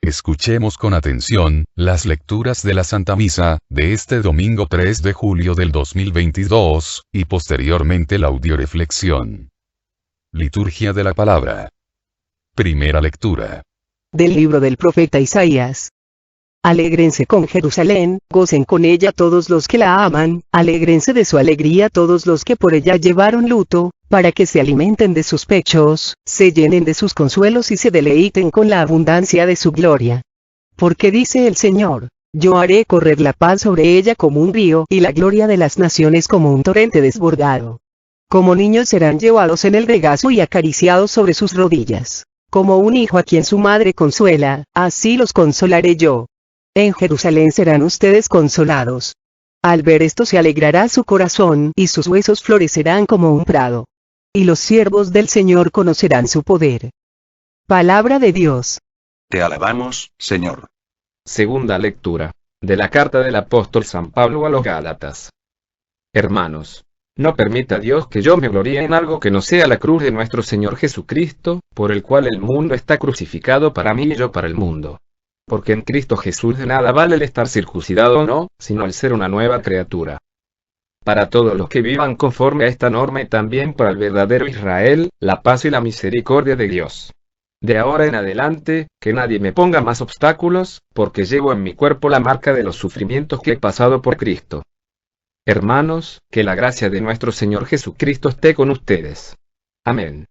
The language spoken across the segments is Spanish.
Escuchemos con atención las lecturas de la Santa Misa de este domingo 3 de julio del 2022, y posteriormente la audioreflexión. Liturgia de la Palabra. Primera lectura. Del libro del profeta Isaías. Alégrense con Jerusalén, gocen con ella todos los que la aman, alégrense de su alegría todos los que por ella llevaron luto, para que se alimenten de sus pechos, se llenen de sus consuelos y se deleiten con la abundancia de su gloria. Porque dice el Señor: yo haré correr la paz sobre ella como un río, y la gloria de las naciones como un torrente desbordado. Como niños serán llevados en el regazo y acariciados sobre sus rodillas. Como un hijo a quien su madre consuela, así los consolaré yo. En Jerusalén serán ustedes consolados. Al ver esto se alegrará su corazón, y sus huesos florecerán como un prado. Y los siervos del Señor conocerán su poder. Palabra de Dios. Te alabamos, Señor. Segunda lectura. De la carta del apóstol San Pablo a los Gálatas. Hermanos, no permita Dios que yo me gloríe en algo que no sea la cruz de nuestro Señor Jesucristo, por el cual el mundo está crucificado para mí y yo para el mundo. Porque en Cristo Jesús de nada vale el estar circuncidado o no, sino el ser una nueva criatura. Para todos los que vivan conforme a esta norma y también para el verdadero Israel, la paz y la misericordia de Dios. De ahora en adelante, que nadie me ponga más obstáculos, porque llevo en mi cuerpo la marca de los sufrimientos que he pasado por Cristo. Hermanos, que la gracia de nuestro Señor Jesucristo esté con ustedes. Amén.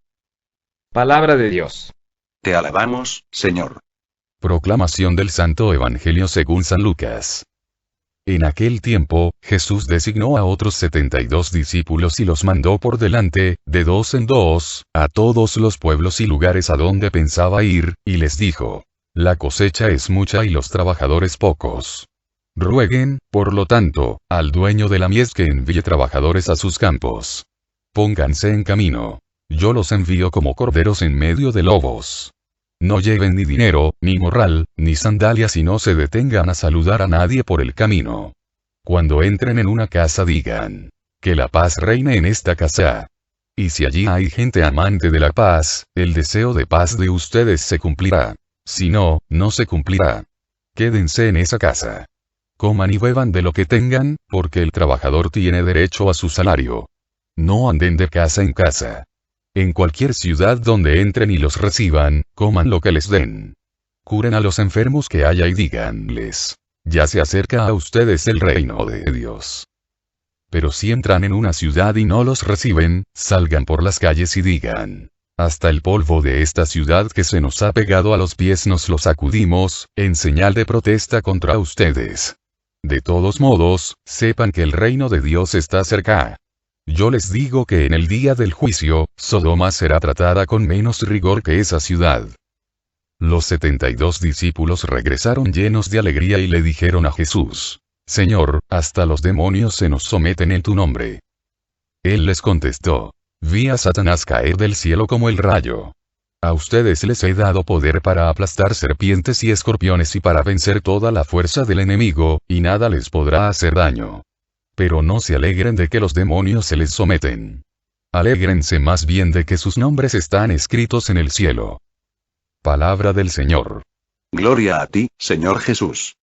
Palabra de Dios. Te alabamos, Señor. Proclamación del Santo Evangelio según San Lucas. En aquel tiempo, Jesús designó a otros 72 discípulos y los mandó por delante, de dos en dos, a todos los pueblos y lugares a donde pensaba ir, y les dijo: la cosecha es mucha y los trabajadores pocos. Rueguen, por lo tanto, al dueño de la mies que envíe trabajadores a sus campos. Pónganse en camino. Yo los envío como corderos en medio de lobos. No lleven ni dinero, ni morral, ni sandalias y no se detengan a saludar a nadie por el camino. Cuando entren en una casa digan: que la paz reine en esta casa. Y si allí hay gente amante de la paz, el deseo de paz de ustedes se cumplirá. Si no, no se cumplirá. Quédense en esa casa. Coman y beban de lo que tengan, porque el trabajador tiene derecho a su salario. No anden de casa en casa. En cualquier ciudad donde entren y los reciban, coman lo que les den. Curen a los enfermos que haya y díganles: ya se acerca a ustedes el reino de Dios. Pero si entran en una ciudad y no los reciben, salgan por las calles y digan: hasta el polvo de esta ciudad que se nos ha pegado a los pies nos lo sacudimos, en señal de protesta contra ustedes. De todos modos, sepan que el reino de Dios está cerca. Yo les digo que en el día del juicio, Sodoma será tratada con menos rigor que esa ciudad. Los 72 discípulos regresaron llenos de alegría y le dijeron a Jesús: Señor, hasta los demonios se nos someten en tu nombre. Él les contestó: vi a Satanás caer del cielo como el rayo. A ustedes les he dado poder para aplastar serpientes y escorpiones y para vencer toda la fuerza del enemigo, y nada les podrá hacer daño. Pero no se alegren de que los demonios se les someten. Alégrense más bien de que sus nombres están escritos en el cielo. Palabra del Señor. Gloria a ti, Señor Jesús.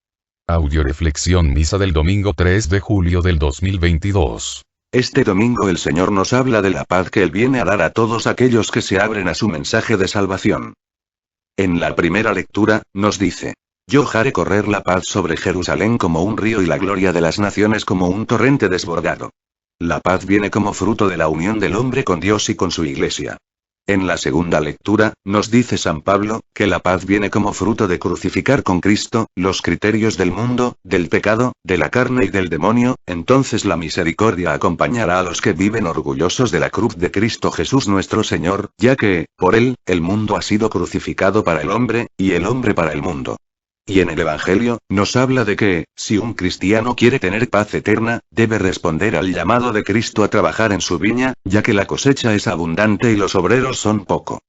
Audioreflexión misa del domingo 3 de julio del 2022. Este domingo el Señor nos habla de la paz que Él viene a dar a todos aquellos que se abren a su mensaje de salvación. En la primera lectura, nos dice: yo haré correr la paz sobre Jerusalén como un río y la gloria de las naciones como un torrente desbordado. La paz viene como fruto de la unión del hombre con Dios y con su Iglesia. En la segunda lectura, nos dice San Pablo, que la paz viene como fruto de crucificar con Cristo los criterios del mundo, del pecado, de la carne y del demonio. Entonces la misericordia acompañará a los que viven orgullosos de la cruz de Cristo Jesús nuestro Señor, ya que, por Él, el mundo ha sido crucificado para el hombre, y el hombre para el mundo. Y en el Evangelio, nos habla de que, si un cristiano quiere tener paz eterna, debe responder al llamado de Cristo a trabajar en su viña, ya que la cosecha es abundante y los obreros son poco.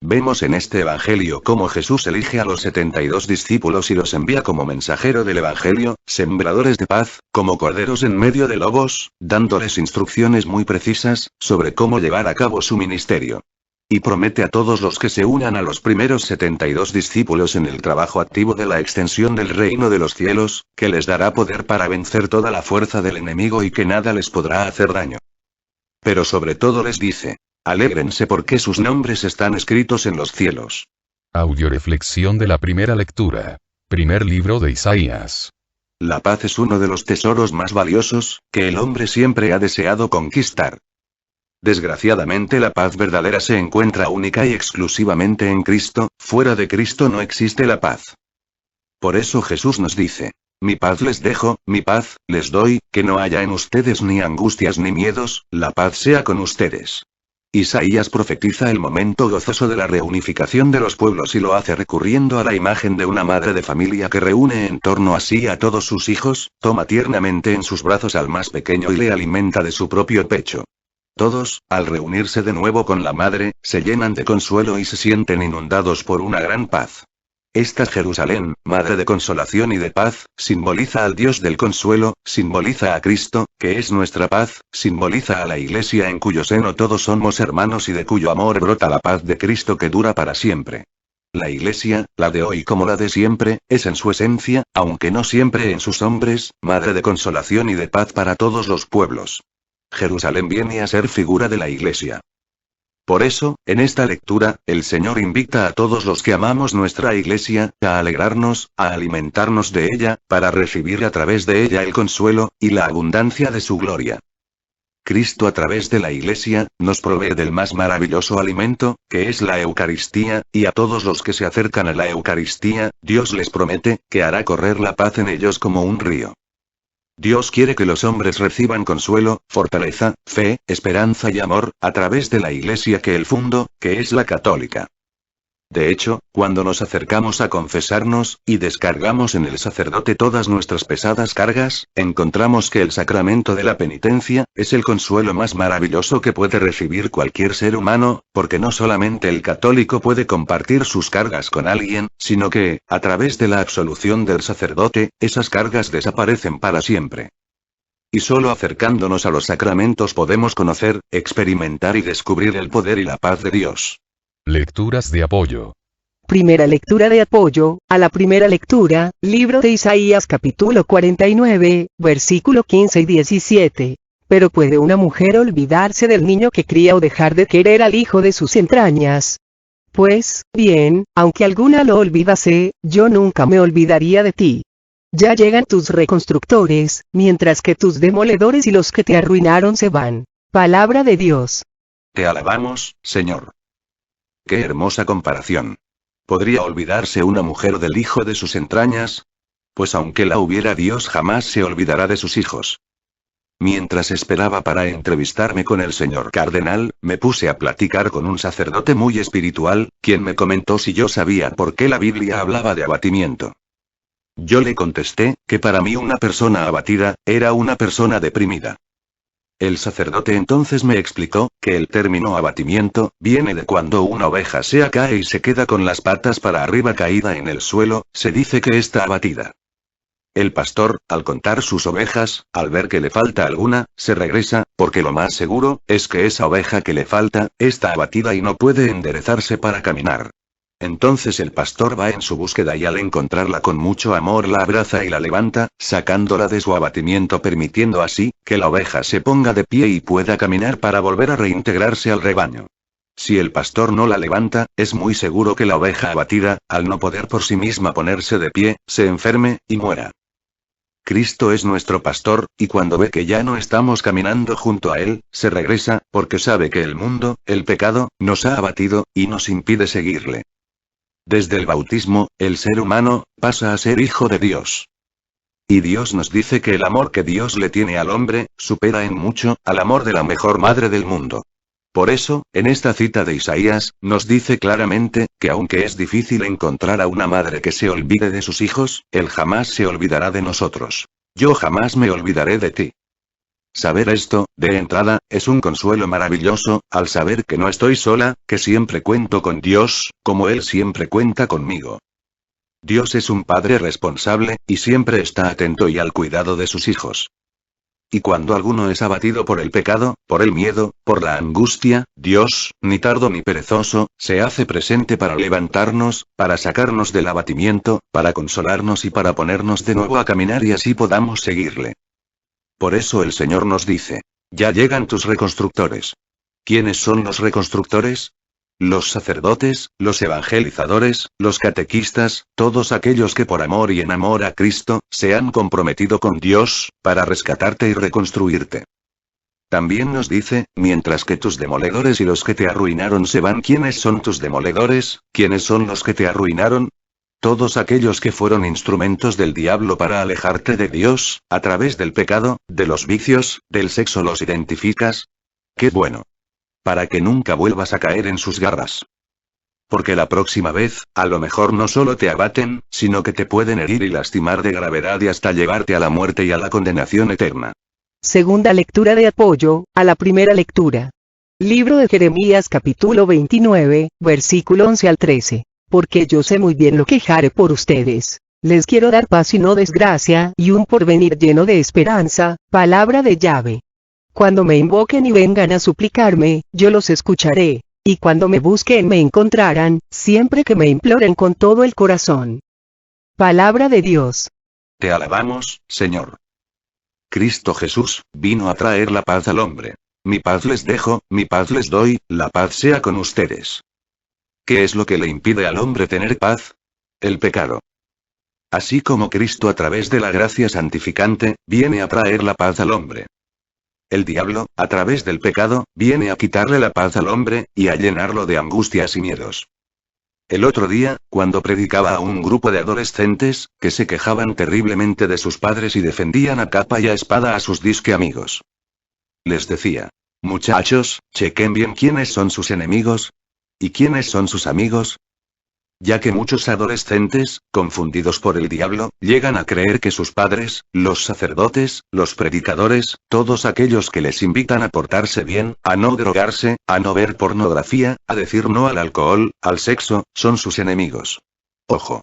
Vemos en este Evangelio cómo Jesús elige a los 72 discípulos y los envía como mensajero del Evangelio, sembradores de paz, como corderos en medio de lobos, dándoles instrucciones muy precisas, sobre cómo llevar a cabo su ministerio. Y promete a todos los que se unan a los primeros 72 discípulos en el trabajo activo de la extensión del reino de los cielos, que les dará poder para vencer toda la fuerza del enemigo y que nada les podrá hacer daño. Pero sobre todo les dice: alégrense porque sus nombres están escritos en los cielos. Audioreflexión de la primera lectura. Primer libro de Isaías. La paz es uno de los tesoros más valiosos que el hombre siempre ha deseado conquistar. Desgraciadamente la paz verdadera se encuentra única y exclusivamente en Cristo, fuera de Cristo no existe la paz. Por eso Jesús nos dice: mi paz les dejo, mi paz les doy, que no haya en ustedes ni angustias ni miedos, la paz sea con ustedes. Isaías profetiza el momento gozoso de la reunificación de los pueblos y lo hace recurriendo a la imagen de una madre de familia que reúne en torno a sí a todos sus hijos, toma tiernamente en sus brazos al más pequeño y le alimenta de su propio pecho. Todos, al reunirse de nuevo con la madre, se llenan de consuelo y se sienten inundados por una gran paz. Esta Jerusalén, madre de consolación y de paz, simboliza al Dios del consuelo, simboliza a Cristo, que es nuestra paz, simboliza a la Iglesia en cuyo seno todos somos hermanos y de cuyo amor brota la paz de Cristo que dura para siempre. La Iglesia, la de hoy como la de siempre, es en su esencia, aunque no siempre en sus hombres, madre de consolación y de paz para todos los pueblos. Jerusalén viene a ser figura de la Iglesia. Por eso, en esta lectura, el Señor invita a todos los que amamos nuestra Iglesia, a alegrarnos, a alimentarnos de ella, para recibir a través de ella el consuelo, y la abundancia de su gloria. Cristo a través de la Iglesia, nos provee del más maravilloso alimento, que es la Eucaristía, y a todos los que se acercan a la Eucaristía, Dios les promete, que hará correr la paz en ellos como un río. Dios quiere que los hombres reciban consuelo, fortaleza, fe, esperanza y amor, a través de la Iglesia que él fundó, que es la católica. De hecho, cuando nos acercamos a confesarnos, y descargamos en el sacerdote todas nuestras pesadas cargas, encontramos que el sacramento de la penitencia, es el consuelo más maravilloso que puede recibir cualquier ser humano, porque no solamente el católico puede compartir sus cargas con alguien, sino que, a través de la absolución del sacerdote, esas cargas desaparecen para siempre. Y solo acercándonos a los sacramentos podemos conocer, experimentar y descubrir el poder y la paz de Dios. Lecturas de apoyo. Primera lectura de apoyo, a la primera lectura, libro de Isaías capítulo 49, versículo 15 y 17. Pero ¿puede una mujer olvidarse del niño que cría o dejar de querer al hijo de sus entrañas? Pues, bien, aunque alguna lo olvidase, yo nunca me olvidaría de ti. Ya llegan tus reconstructores, mientras que tus demoledores y los que te arruinaron se van. Palabra de Dios. Te alabamos, Señor. Qué hermosa comparación. ¿Podría olvidarse una mujer del hijo de sus entrañas? Pues aunque la hubiera, Dios jamás se olvidará de sus hijos. Mientras esperaba para entrevistarme con el señor cardenal, me puse a platicar con un sacerdote muy espiritual, quien me comentó si yo sabía por qué la Biblia hablaba de abatimiento. Yo le contesté, que para mí una persona abatida, era una persona deprimida. El sacerdote entonces me explicó, que el término abatimiento, viene de cuando una oveja se cae y se queda con las patas para arriba caída en el suelo, se dice que está abatida. El pastor, al contar sus ovejas, al ver que le falta alguna, se regresa, porque lo más seguro, es que esa oveja que le falta, está abatida y no puede enderezarse para caminar. Entonces el pastor va en su búsqueda y al encontrarla con mucho amor la abraza y la levanta, sacándola de su abatimiento, permitiendo así, que la oveja se ponga de pie y pueda caminar para volver a reintegrarse al rebaño. Si el pastor no la levanta, es muy seguro que la oveja abatida, al no poder por sí misma ponerse de pie, se enferme, y muera. Cristo es nuestro pastor, y cuando ve que ya no estamos caminando junto a él, se regresa, porque sabe que el mundo, el pecado, nos ha abatido, y nos impide seguirle. Desde el bautismo, el ser humano, pasa a ser hijo de Dios. Y Dios nos dice que el amor que Dios le tiene al hombre, supera en mucho, al amor de la mejor madre del mundo. Por eso, en esta cita de Isaías, nos dice claramente, que aunque es difícil encontrar a una madre que se olvide de sus hijos, Él jamás se olvidará de nosotros. Yo jamás me olvidaré de ti. Saber esto, de entrada, es un consuelo maravilloso, al saber que no estoy sola, que siempre cuento con Dios, como Él siempre cuenta conmigo. Dios es un padre responsable, y siempre está atento y al cuidado de sus hijos. Y cuando alguno es abatido por el pecado, por el miedo, por la angustia, Dios, ni tardo ni perezoso, se hace presente para levantarnos, para sacarnos del abatimiento, para consolarnos y para ponernos de nuevo a caminar y así podamos seguirle. Por eso el Señor nos dice: ya llegan tus reconstructores. ¿Quiénes son los reconstructores? Los sacerdotes, los evangelizadores, los catequistas, todos aquellos que por amor y en amor a Cristo, se han comprometido con Dios, para rescatarte y reconstruirte. También nos dice: mientras que tus demoledores y los que te arruinaron se van. ¿Quiénes son tus demoledores? ¿Quiénes son los que te arruinaron? Todos aquellos que fueron instrumentos del diablo para alejarte de Dios, a través del pecado, de los vicios, del sexo. ¿Los identificas? ¡Qué bueno! Para que nunca vuelvas a caer en sus garras. Porque la próxima vez, a lo mejor no solo te abaten, sino que te pueden herir y lastimar de gravedad y hasta llevarte a la muerte y a la condenación eterna. Segunda lectura de apoyo a la primera lectura. Libro de Jeremías capítulo 29, versículo 11 al 13. Porque yo sé muy bien lo que haré por ustedes. Les quiero dar paz y no desgracia, y un porvenir lleno de esperanza, palabra de Yahvé. Cuando me invoquen y vengan a suplicarme, yo los escucharé, y cuando me busquen me encontrarán, siempre que me imploren con todo el corazón. Palabra de Dios. Te alabamos, Señor. Cristo Jesús vino a traer la paz al hombre. Mi paz les dejo, mi paz les doy, la paz sea con ustedes. ¿Qué es lo que le impide al hombre tener paz? El pecado. Así como Cristo a través de la gracia santificante, viene a traer la paz al hombre. El diablo, a través del pecado, viene a quitarle la paz al hombre, y a llenarlo de angustias y miedos. El otro día, cuando predicaba a un grupo de adolescentes, que se quejaban terriblemente de sus padres y defendían a capa y a espada a sus disque amigos. Les decía: muchachos, chequen bien quiénes son sus enemigos. ¿Y quiénes son sus amigos? Ya que muchos adolescentes, confundidos por el diablo, llegan a creer que sus padres, los sacerdotes, los predicadores, todos aquellos que les invitan a portarse bien, a no drogarse, a no ver pornografía, a decir no al alcohol, al sexo, son sus enemigos. Ojo.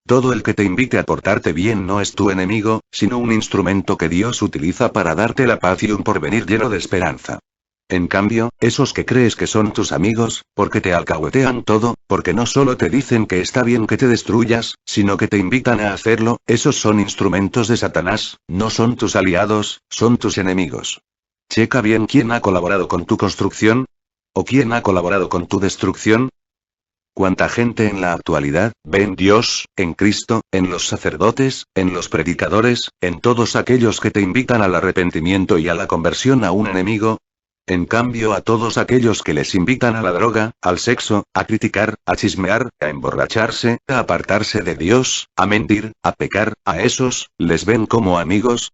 Todo el que te invite a portarte bien no es tu enemigo, sino un instrumento que Dios utiliza para darte la paz y un porvenir lleno de esperanza. En cambio, esos que crees que son tus amigos, porque te alcahuetean todo, porque no solo te dicen que está bien que te destruyas, sino que te invitan a hacerlo, esos son instrumentos de Satanás, no son tus aliados, son tus enemigos. Checa bien quién ha colaborado con tu construcción, o quién ha colaborado con tu destrucción. ¿Cuánta gente en la actualidad ve en Dios, en Cristo, en los sacerdotes, en los predicadores, en todos aquellos que te invitan al arrepentimiento y a la conversión a un enemigo? En cambio, a todos aquellos que les invitan a la droga, al sexo, a criticar, a chismear, a emborracharse, a apartarse de Dios, a mentir, a pecar, a esos, ¿les ven como amigos?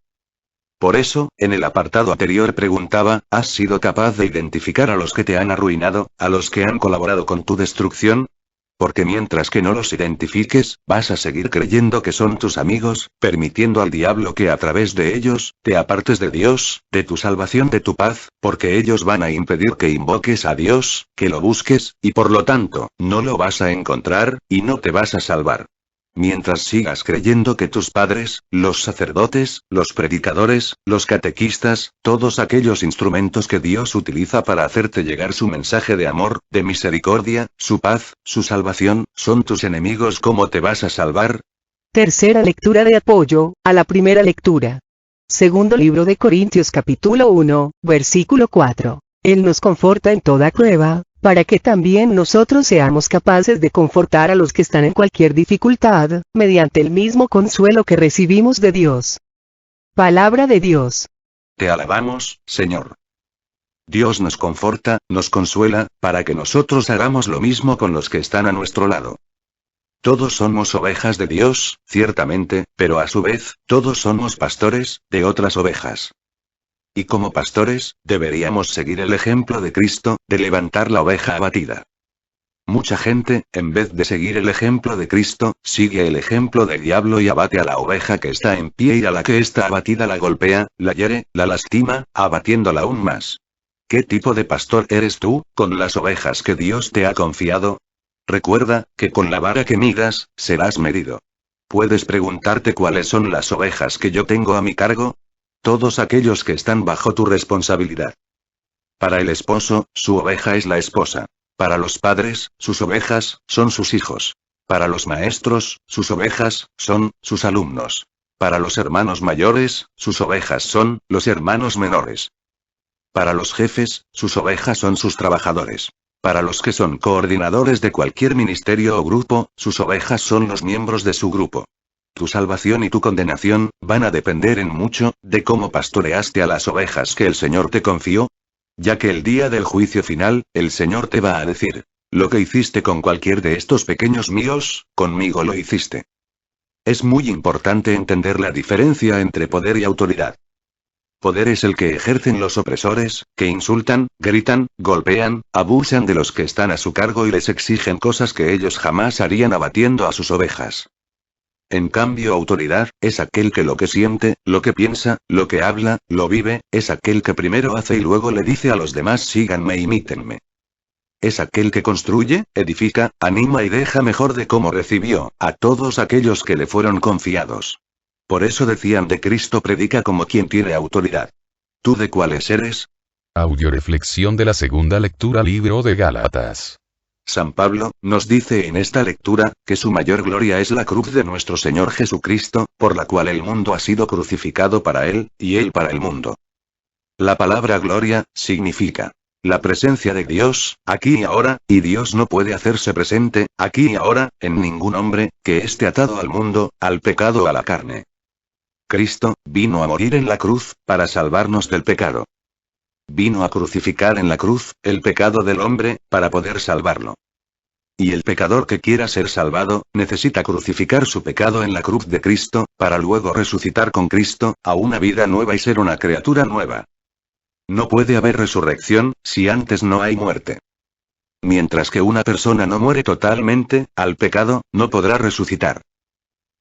Por eso, en el apartado anterior preguntaba: ¿has sido capaz de identificar a los que te han arruinado, a los que han colaborado con tu destrucción? Porque mientras que no los identifiques, vas a seguir creyendo que son tus amigos, permitiendo al diablo que a través de ellos, te apartes de Dios, de tu salvación, de tu paz, porque ellos van a impedir que invoques a Dios, que lo busques, y por lo tanto, no lo vas a encontrar, y no te vas a salvar. Mientras sigas creyendo que tus padres, los sacerdotes, los predicadores, los catequistas, todos aquellos instrumentos que Dios utiliza para hacerte llegar su mensaje de amor, de misericordia, su paz, su salvación, son tus enemigos, ¿cómo te vas a salvar? Tercera lectura de apoyo a la primera lectura. Segundo libro de Corintios capítulo 1, versículo 4. Él nos conforta en toda prueba, para que también nosotros seamos capaces de confortar a los que están en cualquier dificultad, mediante el mismo consuelo que recibimos de Dios. Palabra de Dios. Te alabamos, Señor. Dios nos conforta, nos consuela, para que nosotros hagamos lo mismo con los que están a nuestro lado. Todos somos ovejas de Dios, ciertamente, pero a su vez, todos somos pastores, de otras ovejas. Y como pastores, deberíamos seguir el ejemplo de Cristo, de levantar la oveja abatida. Mucha gente, en vez de seguir el ejemplo de Cristo, sigue el ejemplo del diablo y abate a la oveja que está en pie y a la que está abatida la golpea, la hiere, la lastima, abatiéndola aún más. ¿Qué tipo de pastor eres tú, con las ovejas que Dios te ha confiado? Recuerda, que con la vara que midas, serás medido. ¿Puedes preguntarte cuáles son las ovejas que yo tengo a mi cargo? todos aquellos que están bajo tu responsabilidad. Para el esposo, su oveja es la esposa. Para los padres, sus ovejas son sus hijos. Para los maestros, sus ovejas son sus alumnos. Para los hermanos mayores, sus ovejas son los hermanos menores. Para los jefes, sus ovejas son sus trabajadores. Para los que son coordinadores de cualquier ministerio o grupo, sus ovejas son los miembros de su grupo. Tu salvación y tu condenación van a depender en mucho de cómo pastoreaste a las ovejas que el Señor te confió. Ya que el día del juicio final, el Señor te va a decir: lo que hiciste con cualquier de estos pequeños míos, conmigo lo hiciste. Es muy importante entender la diferencia entre poder y autoridad. Poder es el que ejercen los opresores, que insultan, gritan, golpean, abusan de los que están a su cargo y les exigen cosas que ellos jamás harían abatiendo a sus ovejas. En cambio, autoridad es aquel que lo que siente, lo que piensa, lo que habla, lo vive, es aquel que primero hace y luego le dice a los demás: síganme, imítenme. Es aquel que construye, edifica, anima y deja mejor de cómo recibió a todos aquellos que le fueron confiados. Por eso decían de Cristo: predica como quien tiene autoridad. ¿Tú de cuáles eres? Audioreflexión de la segunda lectura, libro de Gálatas. San Pablo nos dice en esta lectura que su mayor gloria es la cruz de nuestro Señor Jesucristo, por la cual el mundo ha sido crucificado para él, y él para el mundo. La palabra gloria significa la presencia de Dios, aquí y ahora, y Dios no puede hacerse presente, aquí y ahora, en ningún hombre que esté atado al mundo, al pecado o a la carne. Cristo vino a morir en la cruz para salvarnos del pecado. Vino a crucificar en la cruz el pecado del hombre para poder salvarlo. Y el pecador que quiera ser salvado, necesita crucificar su pecado en la cruz de Cristo, para luego resucitar con Cristo a una vida nueva y ser una criatura nueva. No puede haber resurrección si antes no hay muerte. Mientras que una persona no muere totalmente al pecado, no podrá resucitar.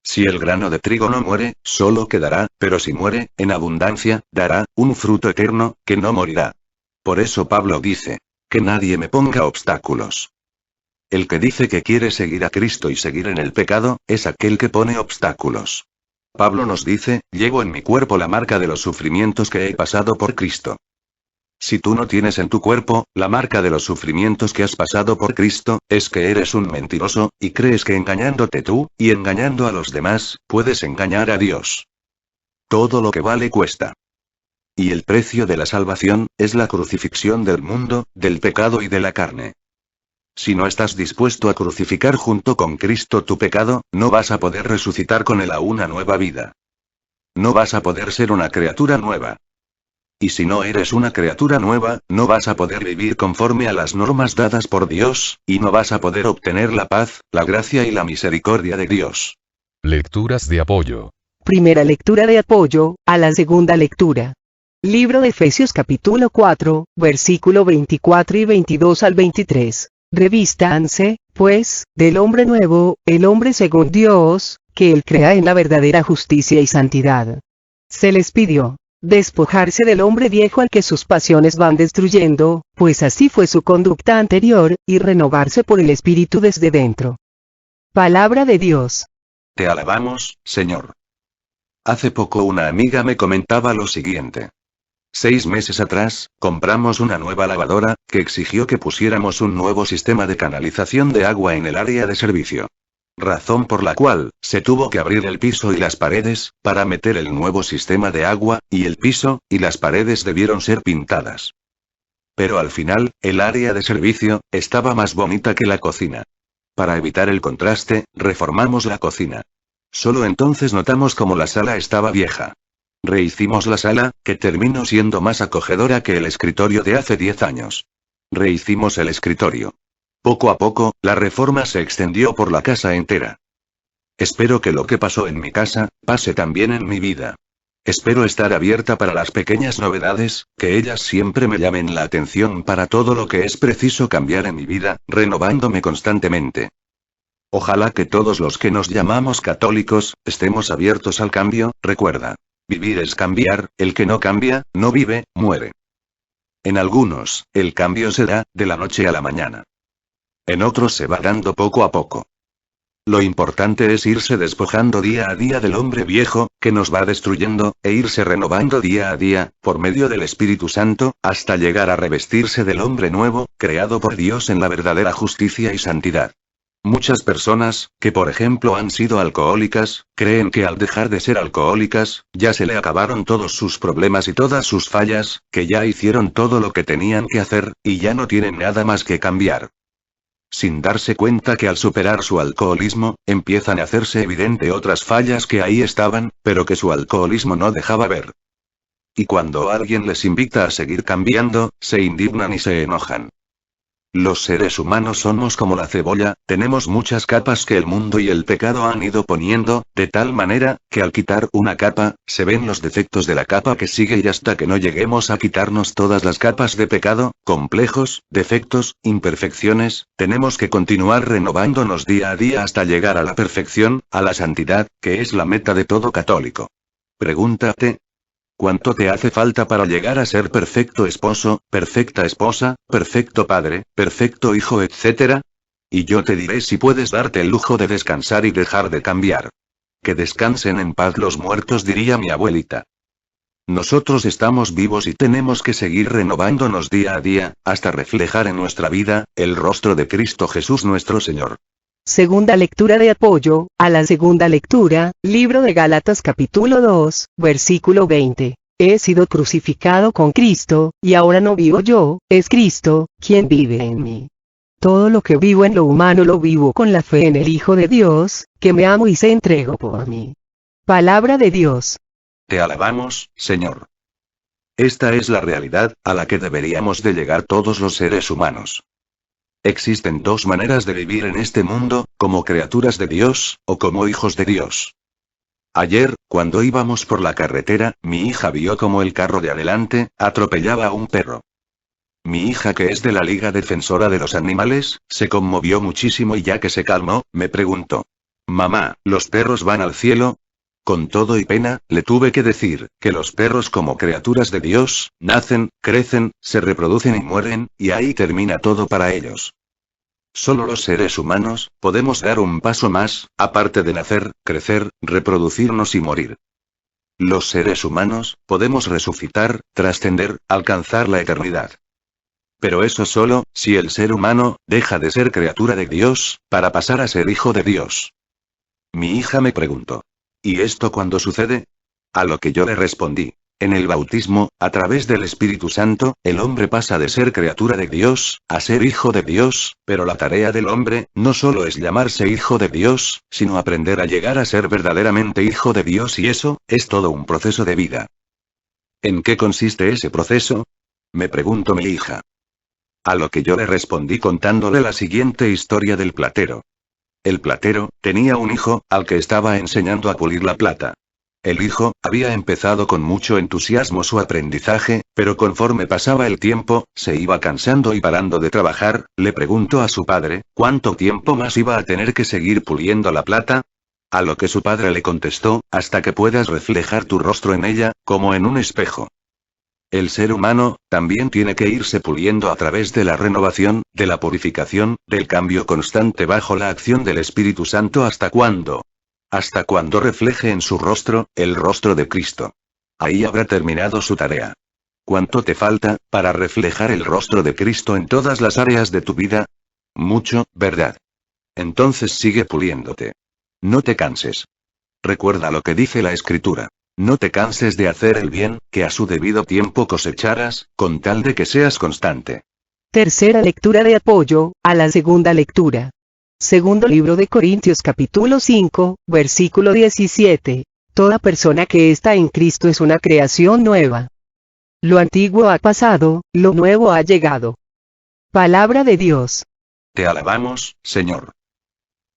Si el grano de trigo no muere, solo quedará, pero si muere, en abundancia, dará un fruto eterno, que no morirá. Por eso Pablo dice: que nadie me ponga obstáculos. El que dice que quiere seguir a Cristo y seguir en el pecado, es aquel que pone obstáculos. Pablo nos dice: llevo en mi cuerpo la marca de los sufrimientos que he pasado por Cristo. Si tú no tienes en tu cuerpo la marca de los sufrimientos que has pasado por Cristo, es que eres un mentiroso, y crees que engañándote tú, y engañando a los demás, puedes engañar a Dios. Todo lo que vale cuesta. Y el precio de la salvación es la crucifixión del mundo, del pecado y de la carne. Si no estás dispuesto a crucificar junto con Cristo tu pecado, no vas a poder resucitar con él a una nueva vida. No vas a poder ser una criatura nueva. Y si no eres una criatura nueva, no vas a poder vivir conforme a las normas dadas por Dios, y no vas a poder obtener la paz, la gracia y la misericordia de Dios. Lecturas de apoyo. Primera lectura de apoyo a la segunda lectura. Libro de Efesios capítulo 4, versículo 24 y 22 al 23. Revístanse, pues, del hombre nuevo, el hombre según Dios, que él crea en la verdadera justicia y santidad. Se les pidió despojarse del hombre viejo al que sus pasiones van destruyendo, pues así fue su conducta anterior, y renovarse por el Espíritu desde dentro. Palabra de Dios. Te alabamos, Señor. Hace poco una amiga me comentaba lo siguiente. 6 meses atrás, compramos una nueva lavadora, que exigió que pusiéramos un nuevo sistema de canalización de agua en el área de servicio. Razón por la cual, se tuvo que abrir el piso y las paredes, para meter el nuevo sistema de agua, y el piso, y las paredes debieron ser pintadas. Pero al final, el área de servicio, estaba más bonita que la cocina. Para evitar el contraste, reformamos la cocina. Solo entonces notamos cómo la sala estaba vieja. Rehicimos la sala, que terminó siendo más acogedora que el escritorio de hace 10 años. Rehicimos el escritorio. Poco a poco, la reforma se extendió por la casa entera. Espero que lo que pasó en mi casa, pase también en mi vida. Espero estar abierta para las pequeñas novedades, que ellas siempre me llamen la atención para todo lo que es preciso cambiar en mi vida, renovándome constantemente. Ojalá que todos los que nos llamamos católicos, estemos abiertos al cambio. Recuerda, vivir es cambiar, el que no cambia, no vive, muere. En algunos, el cambio se da, de la noche a la mañana. En otros se va dando poco a poco. Lo importante es irse despojando día a día del hombre viejo, que nos va destruyendo, e irse renovando día a día, por medio del Espíritu Santo, hasta llegar a revestirse del hombre nuevo, creado por Dios en la verdadera justicia y santidad. Muchas personas, que por ejemplo han sido alcohólicas, creen que al dejar de ser alcohólicas, ya se le acabaron todos sus problemas y todas sus fallas, que ya hicieron todo lo que tenían que hacer, y ya no tienen nada más que cambiar. Sin darse cuenta que al superar su alcoholismo, empiezan a hacerse evidente otras fallas que ahí estaban, pero que su alcoholismo no dejaba ver. Y cuando alguien les invita a seguir cambiando, se indignan y se enojan. Los seres humanos somos como la cebolla, tenemos muchas capas que el mundo y el pecado han ido poniendo, de tal manera, que al quitar una capa, se ven los defectos de la capa que sigue y hasta que no lleguemos a quitarnos todas las capas de pecado, complejos, defectos, imperfecciones, tenemos que continuar renovándonos día a día hasta llegar a la perfección, a la santidad, que es la meta de todo católico. Pregúntate, ¿cuánto te hace falta para llegar a ser perfecto esposo, perfecta esposa, perfecto padre, perfecto hijo, etc.? Y yo te diré si puedes darte el lujo de descansar y dejar de cambiar. Que descansen en paz los muertos, diría mi abuelita. Nosotros estamos vivos y tenemos que seguir renovándonos día a día, hasta reflejar en nuestra vida, el rostro de Cristo Jesús nuestro Señor. Segunda lectura de apoyo, a la segunda lectura, libro de Gálatas capítulo 2, versículo 20. He sido crucificado con Cristo, y ahora no vivo yo, es Cristo, quien vive en mí. Todo lo que vivo en lo humano lo vivo con la fe en el Hijo de Dios, que me amó y se entregó por mí. Palabra de Dios. Te alabamos, Señor. Esta es la realidad, a la que deberíamos de llegar todos los seres humanos. Existen dos maneras de vivir en este mundo, como criaturas de Dios, o como hijos de Dios. Ayer, cuando íbamos por la carretera, mi hija vio como el carro de adelante, atropellaba a un perro. Mi hija, que es de la Liga Defensora de los Animales, se conmovió muchísimo y ya que se calmó, me preguntó: «Mamá, ¿los perros van al cielo?». Con todo y pena, le tuve que decir, que los perros como criaturas de Dios, nacen, crecen, se reproducen y mueren, y ahí termina todo para ellos. Solo los seres humanos, podemos dar un paso más, aparte de nacer, crecer, reproducirnos y morir. Los seres humanos, podemos resucitar, trascender, alcanzar la eternidad. Pero eso solo, si el ser humano, deja de ser criatura de Dios, para pasar a ser hijo de Dios. Mi hija me preguntó: ¿y esto cuándo sucede? A lo que yo le respondí: en el bautismo, a través del Espíritu Santo, el hombre pasa de ser criatura de Dios, a ser hijo de Dios, pero la tarea del hombre, no solo es llamarse hijo de Dios, sino aprender a llegar a ser verdaderamente hijo de Dios, y eso, es todo un proceso de vida. ¿En qué consiste ese proceso?, me preguntó mi hija. A lo que yo le respondí contándole la siguiente historia del platero. El platero, tenía un hijo, al que estaba enseñando a pulir la plata. El hijo, había empezado con mucho entusiasmo su aprendizaje, pero conforme pasaba el tiempo, se iba cansando y parando de trabajar. Le preguntó a su padre, ¿cuánto tiempo más iba a tener que seguir puliendo la plata? A lo que su padre le contestó, hasta que puedas reflejar tu rostro en ella, como en un espejo. El ser humano, también tiene que irse puliendo a través de la renovación, de la purificación, del cambio constante bajo la acción del Espíritu Santo. ¿Hasta cuándo? Hasta cuando refleje en su rostro, el rostro de Cristo. Ahí habrá terminado su tarea. ¿Cuánto te falta, para reflejar el rostro de Cristo en todas las áreas de tu vida? Mucho, ¿verdad? Entonces sigue puliéndote. No te canses. Recuerda lo que dice la Escritura. No te canses de hacer el bien, que a su debido tiempo cosecharás, con tal de que seas constante. Tercera lectura de apoyo, a la segunda lectura. Segundo libro de Corintios capítulo 5, versículo 17. Toda persona que está en Cristo es una creación nueva. Lo antiguo ha pasado, lo nuevo ha llegado. Palabra de Dios. Te alabamos, Señor.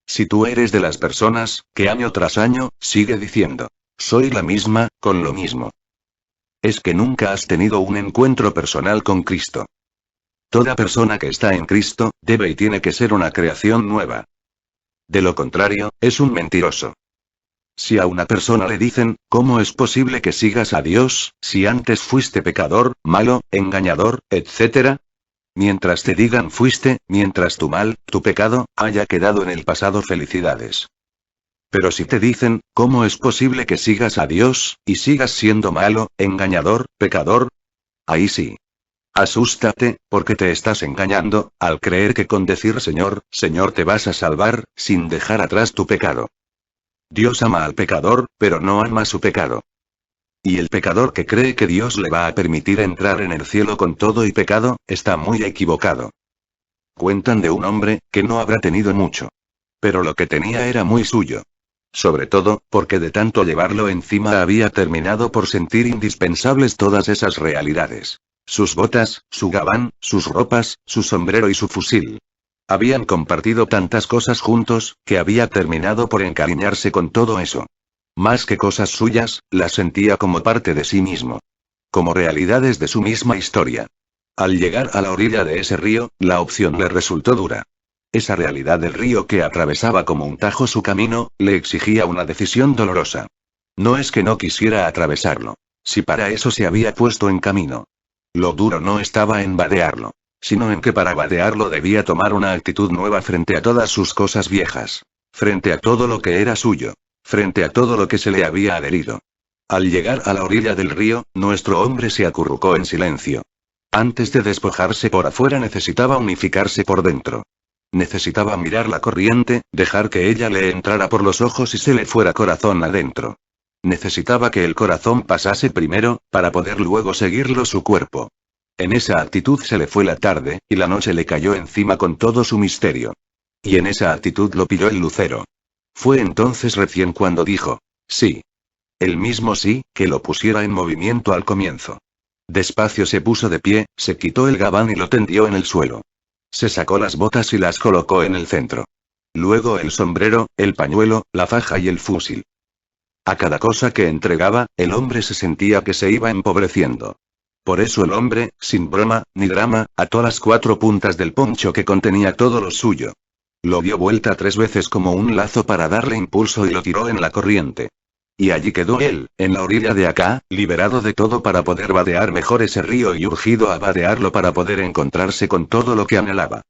Si tú eres de las personas, que año tras año, sigue diciendo: soy la misma, con lo mismo. Es que nunca has tenido un encuentro personal con Cristo. Toda persona que está en Cristo, debe y tiene que ser una creación nueva. De lo contrario, es un mentiroso. Si a una persona le dicen, ¿cómo es posible que sigas a Dios, si antes fuiste pecador, malo, engañador, etc.? Mientras te digan fuiste, mientras tu mal, tu pecado, haya quedado en el pasado, felicidades. Pero si te dicen, ¿cómo es posible que sigas a Dios, y sigas siendo malo, engañador, pecador? Ahí sí. Asústate, porque te estás engañando, al creer que con decir Señor, Señor te vas a salvar, sin dejar atrás tu pecado. Dios ama al pecador, pero no ama su pecado. Y el pecador que cree que Dios le va a permitir entrar en el cielo con todo y pecado, está muy equivocado. Cuentan de un hombre, que no habrá tenido mucho. Pero lo que tenía era muy suyo. Sobre todo, porque de tanto llevarlo encima había terminado por sentir indispensables todas esas realidades. Sus botas, su gabán, sus ropas, su sombrero y su fusil. Habían compartido tantas cosas juntos, que había terminado por encariñarse con todo eso. Más que cosas suyas, las sentía como parte de sí mismo. Como realidades de su misma historia. Al llegar a la orilla de ese río, la opción le resultó dura. Esa realidad del río que atravesaba como un tajo su camino, le exigía una decisión dolorosa. No es que no quisiera atravesarlo. Si para eso se había puesto en camino. Lo duro no estaba en vadearlo, sino en que para vadearlo debía tomar una actitud nueva frente a todas sus cosas viejas. Frente a todo lo que era suyo. Frente a todo lo que se le había adherido. Al llegar a la orilla del río, nuestro hombre se acurrucó en silencio. Antes de despojarse por afuera necesitaba unificarse por dentro. Necesitaba mirar la corriente, dejar que ella le entrara por los ojos y se le fuera corazón adentro. Necesitaba que el corazón pasase primero, para poder luego seguirlo su cuerpo. En esa actitud se le fue la tarde, y la noche le cayó encima con todo su misterio. Y en esa actitud lo pilló el lucero. Fue entonces recién cuando dijo, sí. El mismo sí, que lo pusiera en movimiento al comienzo. Despacio se puso de pie, se quitó el gabán y lo tendió en el suelo. Se sacó las botas y las colocó en el centro. Luego el sombrero, el pañuelo, la faja y el fusil. A cada cosa que entregaba, el hombre se sentía que se iba empobreciendo. Por eso el hombre, sin broma, ni drama, ató las 4 puntas del poncho que contenía todo lo suyo. Lo dio vuelta 3 veces como un lazo para darle impulso y lo tiró en la corriente. Y allí quedó él, en la orilla de acá, liberado de todo para poder vadear mejor ese río y urgido a vadearlo para poder encontrarse con todo lo que anhelaba.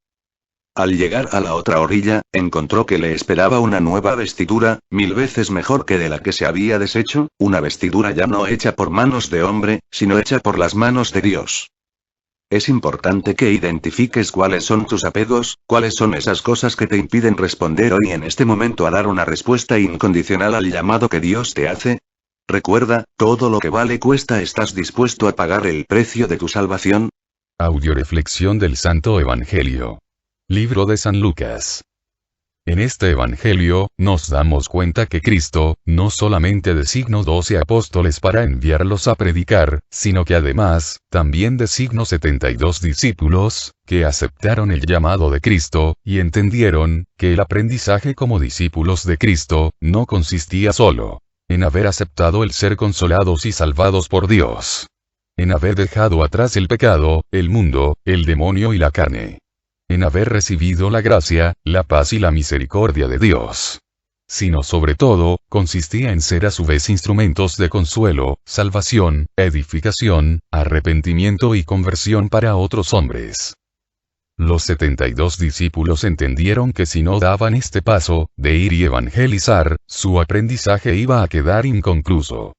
Al llegar a la otra orilla, encontró que le esperaba una nueva vestidura, 1000 veces mejor que de la que se había deshecho, una vestidura ya no hecha por manos de hombre, sino hecha por las manos de Dios. Es importante que identifiques cuáles son tus apegos, cuáles son esas cosas que te impiden responder hoy en este momento a dar una respuesta incondicional al llamado que Dios te hace. Recuerda, todo lo que vale cuesta. ¿Estás dispuesto a pagar el precio de tu salvación? Audioreflexión del Santo Evangelio. Libro de San Lucas. En este Evangelio, nos damos cuenta que Cristo, no solamente designó 12 apóstoles para enviarlos a predicar, sino que además, también designó 72 discípulos, que aceptaron el llamado de Cristo, y entendieron, que el aprendizaje como discípulos de Cristo, no consistía solo en haber aceptado el ser consolados y salvados por Dios. En haber dejado atrás el pecado, el mundo, el demonio y la carne. En haber recibido la gracia, la paz y la misericordia de Dios. Sino sobre todo, consistía en ser a su vez instrumentos de consuelo, salvación, edificación, arrepentimiento y conversión para otros hombres. Los 72 discípulos entendieron que si no daban este paso, de ir y evangelizar, su aprendizaje iba a quedar inconcluso.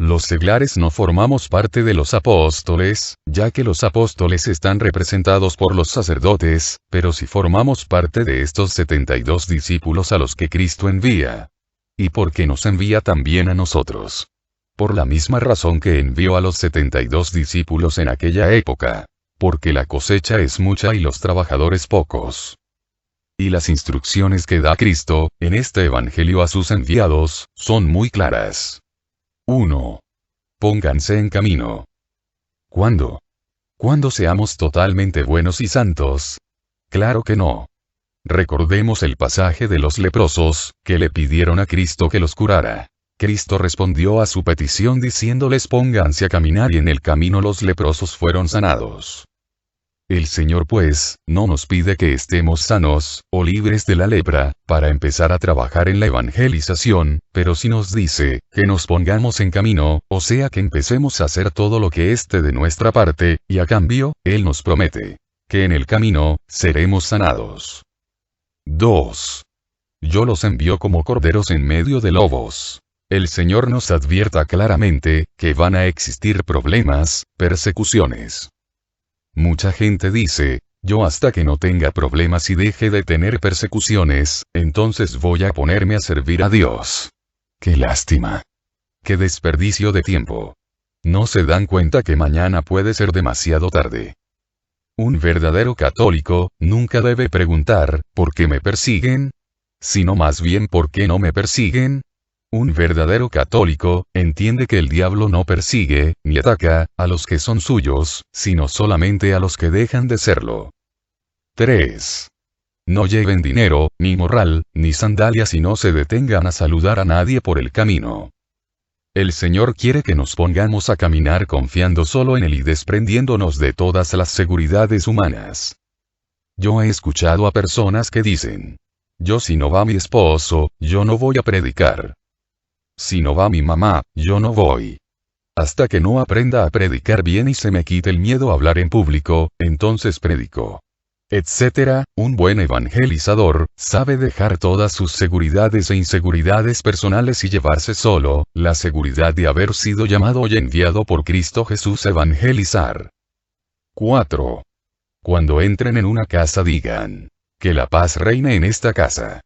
Los seglares no formamos parte de los apóstoles, ya que los apóstoles están representados por los sacerdotes, pero si formamos parte de estos 72 discípulos a los que Cristo envía. ¿Y por qué nos envía también a nosotros? Por la misma razón que envió a los 72 discípulos en aquella época. Porque la cosecha es mucha y los trabajadores pocos. Y las instrucciones que da Cristo, en este Evangelio a sus enviados, son muy claras. 1. Pónganse en camino. ¿Cuándo? ¿Cuándo seamos totalmente buenos y santos? Claro que no. Recordemos el pasaje de los leprosos, que le pidieron a Cristo que los curara. Cristo respondió a su petición diciéndoles pónganse a caminar y en el camino los leprosos fueron sanados. El Señor pues, no nos pide que estemos sanos, o libres de la lepra, para empezar a trabajar en la evangelización, pero sí nos dice, que nos pongamos en camino, o sea que empecemos a hacer todo lo que esté de nuestra parte, y a cambio, Él nos promete. que en el camino, seremos sanados. 2. Yo los envío como corderos en medio de lobos. El Señor nos advierta claramente, que van a existir problemas, persecuciones. Mucha gente dice, yo hasta que no tenga problemas y deje de tener persecuciones, entonces voy a ponerme a servir a Dios. ¡Qué lástima! ¡Qué desperdicio de tiempo! No se dan cuenta que mañana puede ser demasiado tarde. Un verdadero católico, nunca debe preguntar, ¿por qué me persiguen? Sino más bien ¿por qué no me persiguen? Un verdadero católico, entiende que el diablo no persigue, ni ataca, a los que son suyos, sino solamente a los que dejan de serlo. 3. No lleven dinero, ni morral, ni sandalias y no se detengan a saludar a nadie por el camino. El Señor quiere que nos pongamos a caminar confiando solo en Él y desprendiéndonos de todas las seguridades humanas. Yo he escuchado a personas que dicen, yo si no va mi esposo, yo no voy a predicar. Si no va mi mamá, yo no voy. Hasta que no aprenda a predicar bien y se me quite el miedo a hablar en público, entonces predico. Etcétera. Un buen evangelizador, sabe dejar todas sus seguridades e inseguridades personales y llevarse solo, la seguridad de haber sido llamado y enviado por Cristo Jesús a evangelizar. 4. Cuando entren en una casa digan, que la paz reine en esta casa.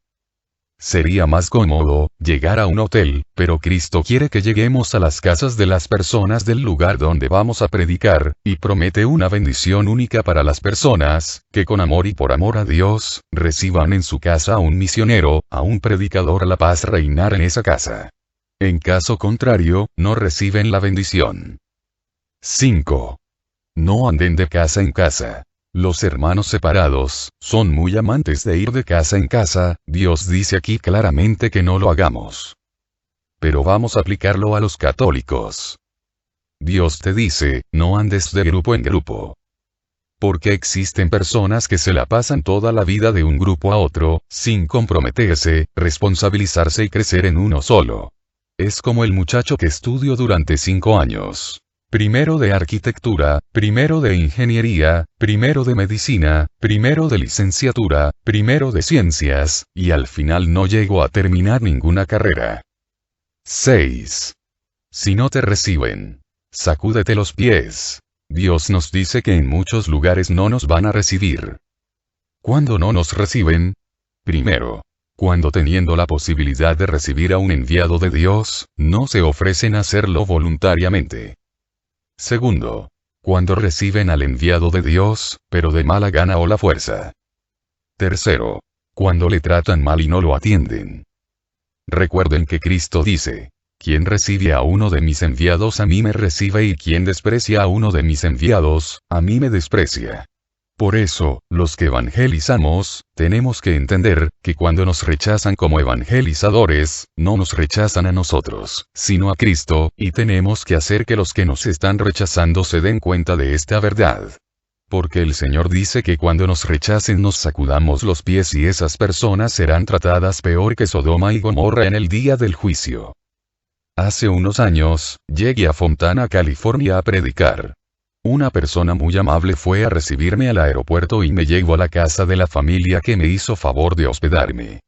Sería más cómodo llegar a un hotel, pero Cristo quiere que lleguemos a las casas de las personas del lugar donde vamos a predicar, y promete una bendición única para las personas, que con amor y por amor a Dios, reciban en su casa a un misionero, a un predicador. La paz reinar en esa casa. En caso contrario, no reciben la bendición. 5. No anden de casa en casa. Los hermanos separados, son muy amantes de ir de casa en casa. Dios dice aquí claramente que no lo hagamos. Pero vamos a aplicarlo a los católicos. Dios te dice, no andes de grupo en grupo. Porque existen personas que se la pasan toda la vida de un grupo a otro, sin comprometerse, responsabilizarse y crecer en uno solo. Es como el muchacho que estudió durante 5 años. Primero de arquitectura, primero de ingeniería, primero de medicina, primero de licenciatura, primero de ciencias, y al final no llegó a terminar ninguna carrera. 6. Si no te reciben, sacúdete los pies. Dios nos dice que en muchos lugares no nos van a recibir. ¿Cuándo no nos reciben? Primero, cuando teniendo la posibilidad de recibir a un enviado de Dios, no se ofrecen a hacerlo voluntariamente. Segundo, cuando reciben al enviado de Dios, pero de mala gana o la fuerza. Tercero, cuando le tratan mal y no lo atienden. Recuerden que Cristo dice, quien recibe a uno de mis enviados a mí me recibe y quien desprecia a uno de mis enviados, a mí me desprecia. Por eso, los que evangelizamos, tenemos que entender, que cuando nos rechazan como evangelizadores, no nos rechazan a nosotros, sino a Cristo, y tenemos que hacer que los que nos están rechazando se den cuenta de esta verdad. Porque el Señor dice que cuando nos rechacen nos sacudamos los pies y esas personas serán tratadas peor que Sodoma y Gomorra en el día del juicio. Hace unos años, llegué a Fontana, California a predicar. Una persona muy amable fue a recibirme al aeropuerto y me llevó a la casa de la familia que me hizo favor de hospedarme.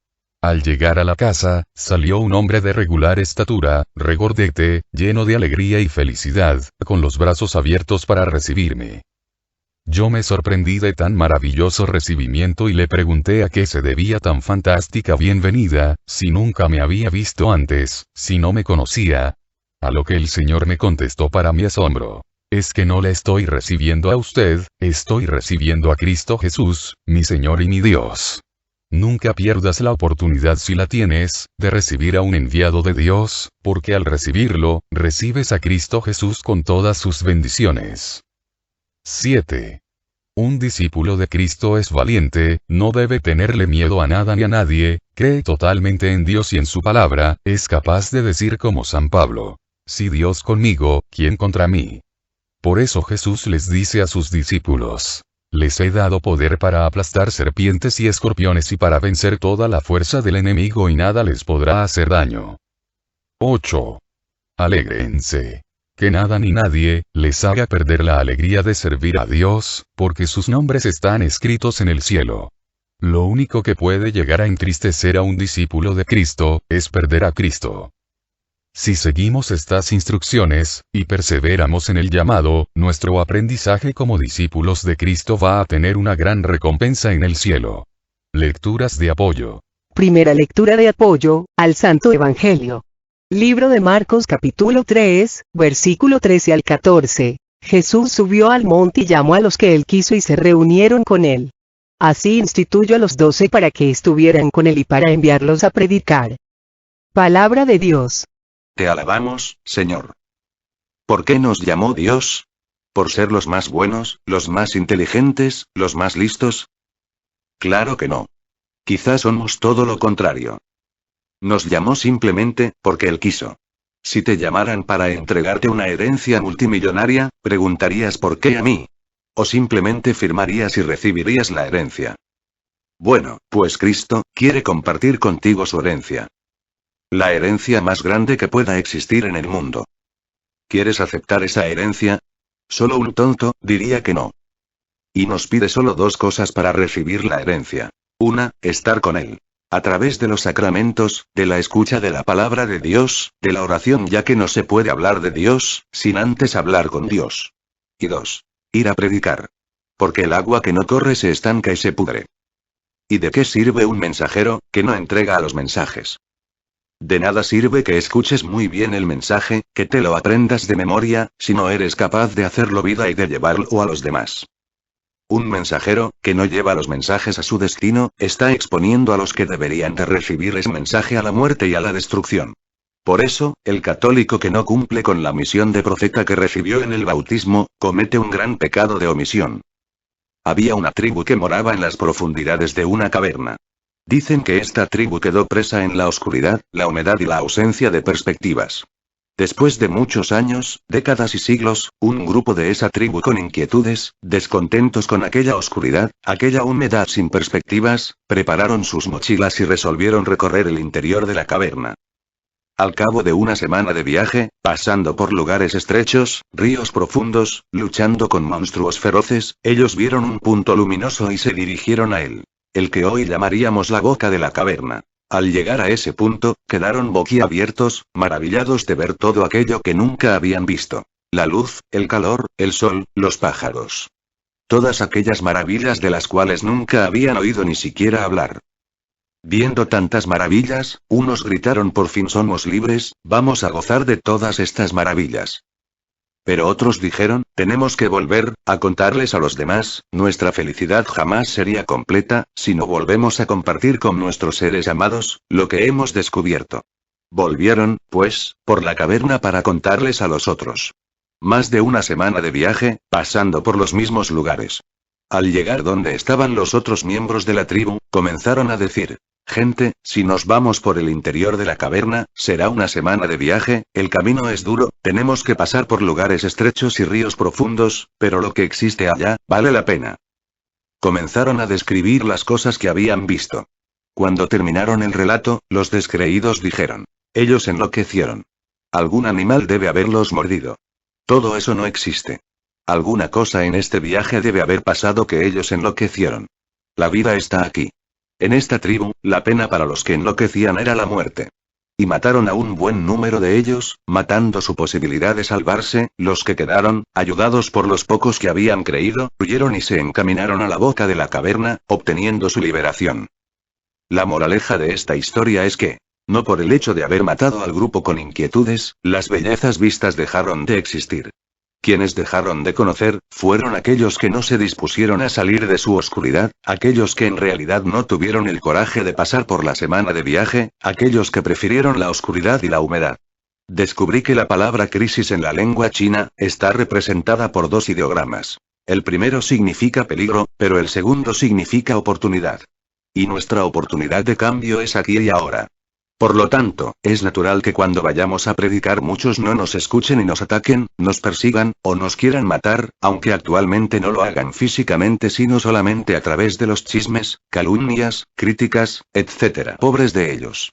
Al llegar a la casa, salió un hombre de regular estatura, regordete, lleno de alegría y felicidad, con los brazos abiertos para recibirme. Yo me sorprendí de tan maravilloso recibimiento y le pregunté a qué se debía tan fantástica bienvenida, si nunca me había visto antes, si no me conocía. A lo que el Señor me contestó para mi asombro. Es que no le estoy recibiendo a usted, estoy recibiendo a Cristo Jesús, mi Señor y mi Dios. Nunca pierdas la oportunidad si la tienes, de recibir a un enviado de Dios, porque al recibirlo, recibes a Cristo Jesús con todas sus bendiciones. 7. Un discípulo de Cristo es valiente, no debe tenerle miedo a nada ni a nadie, cree totalmente en Dios y en su palabra, es capaz de decir como San Pablo, si Dios conmigo, ¿quién contra mí? Por eso Jesús les dice a sus discípulos, les he dado poder para aplastar serpientes y escorpiones y para vencer toda la fuerza del enemigo y nada les podrá hacer daño. 8. Alégrense. Que nada ni nadie les haga perder la alegría de servir a Dios, porque sus nombres están escritos en el cielo. Lo único que puede llegar a entristecer a un discípulo de Cristo, es perder a Cristo. Si seguimos estas instrucciones, y perseveramos en el llamado, nuestro aprendizaje como discípulos de Cristo va a tener una gran recompensa en el cielo. Lecturas de apoyo. Primera lectura de apoyo, al Santo Evangelio. Libro de Marcos capítulo 3, versículo 13 al 14. Jesús subió al monte y llamó a los que él quiso y se reunieron con él. Así instituyó a los 12 para que estuvieran con él y para enviarlos a predicar. Palabra de Dios. Te alabamos, Señor. ¿Por qué nos llamó Dios? ¿Por ser los más buenos, los más inteligentes, los más listos? Claro que no. Quizás somos todo lo contrario. Nos llamó simplemente, porque Él quiso. Si te llamaran para entregarte una herencia multimillonaria, preguntarías ¿por qué a mí? O simplemente firmarías y recibirías la herencia. Bueno, pues Cristo quiere compartir contigo su herencia. La herencia más grande que pueda existir en el mundo. ¿Quieres aceptar esa herencia? Solo un tonto diría que no. Y nos pide solo dos cosas para recibir la herencia. Una, estar con Él. A través de los sacramentos, de la escucha de la palabra de Dios, de la oración, ya que no se puede hablar de Dios, sin antes hablar con Dios. Y dos, ir a predicar. Porque el agua que no corre se estanca y se pudre. ¿Y de qué sirve un mensajero, que no entrega a los mensajes? De nada sirve que escuches muy bien el mensaje, que te lo aprendas de memoria, si no eres capaz de hacerlo vida y de llevarlo a los demás. Un mensajero, que no lleva los mensajes a su destino, está exponiendo a los que deberían de recibir ese mensaje a la muerte y a la destrucción. Por eso, el católico que no cumple con la misión de profeta que recibió en el bautismo, comete un gran pecado de omisión. Había una tribu que moraba en las profundidades de una caverna. Dicen que esta tribu quedó presa en la oscuridad, la humedad y la ausencia de perspectivas. Después de muchos años, décadas y siglos, un grupo de esa tribu con inquietudes, descontentos con aquella oscuridad, aquella humedad sin perspectivas, prepararon sus mochilas y resolvieron recorrer el interior de la caverna. Al cabo de una semana de viaje, pasando por lugares estrechos, ríos profundos, luchando con monstruos feroces, ellos vieron un punto luminoso y se dirigieron a él. El que hoy llamaríamos la boca de la caverna. Al llegar a ese punto, quedaron boquiabiertos, maravillados de ver todo aquello que nunca habían visto. La luz, el calor, el sol, los pájaros. Todas aquellas maravillas de las cuales nunca habían oído ni siquiera hablar. Viendo tantas maravillas, unos gritaron por fin somos libres, vamos a gozar de todas estas maravillas. Pero otros dijeron, tenemos que volver, a contarles a los demás, nuestra felicidad jamás sería completa, si no volvemos a compartir con nuestros seres amados, lo que hemos descubierto. Volvieron, pues, por la caverna para contarles a los otros. Más de una semana de viaje, pasando por los mismos lugares. Al llegar donde estaban los otros miembros de la tribu, comenzaron a decir, gente, si nos vamos por el interior de la caverna, será una semana de viaje, el camino es duro, tenemos que pasar por lugares estrechos y ríos profundos, pero lo que existe allá, vale la pena. Comenzaron a describir las cosas que habían visto. Cuando terminaron el relato, los descreídos dijeron, ellos enloquecieron. Algún animal debe haberlos mordido. Todo eso no existe. Alguna cosa en este viaje debe haber pasado que ellos enloquecieron. La vida está aquí. En esta tribu, la pena para los que enloquecían era la muerte. Y mataron a un buen número de ellos, matando su posibilidad de salvarse, los que quedaron, ayudados por los pocos que habían creído, huyeron y se encaminaron a la boca de la caverna, obteniendo su liberación. La moraleja de esta historia es que, no por el hecho de haber matado al grupo con inquietudes, las bellezas vistas dejaron de existir. Quienes dejaron de conocer, fueron aquellos que no se dispusieron a salir de su oscuridad, aquellos que en realidad no tuvieron el coraje de pasar por la semana de viaje, aquellos que prefirieron la oscuridad y la humedad. Descubrí que la palabra crisis en la lengua china, está representada por dos ideogramas. El primero significa peligro, pero el segundo significa oportunidad. Y nuestra oportunidad de cambio es aquí y ahora. Por lo tanto, es natural que cuando vayamos a predicar muchos no nos escuchen y nos ataquen, nos persigan, o nos quieran matar, aunque actualmente no lo hagan físicamente sino solamente a través de los chismes, calumnias, críticas, etc. Pobres de ellos.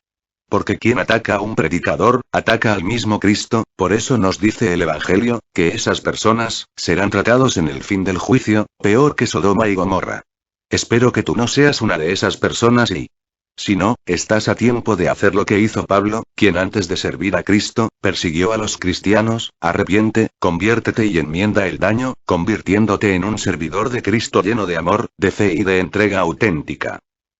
Porque quien ataca a un predicador, ataca al mismo Cristo, por eso nos dice el Evangelio, que esas personas, serán tratados en el fin del juicio, peor que Sodoma y Gomorra. Espero que tú no seas una de esas personas y... Si no, estás a tiempo de hacer lo que hizo Pablo, quien antes de servir a Cristo, persiguió a los cristianos. Arrepiente, conviértete y enmienda el daño, convirtiéndote en un servidor de Cristo lleno de amor, de fe y de entrega auténtica.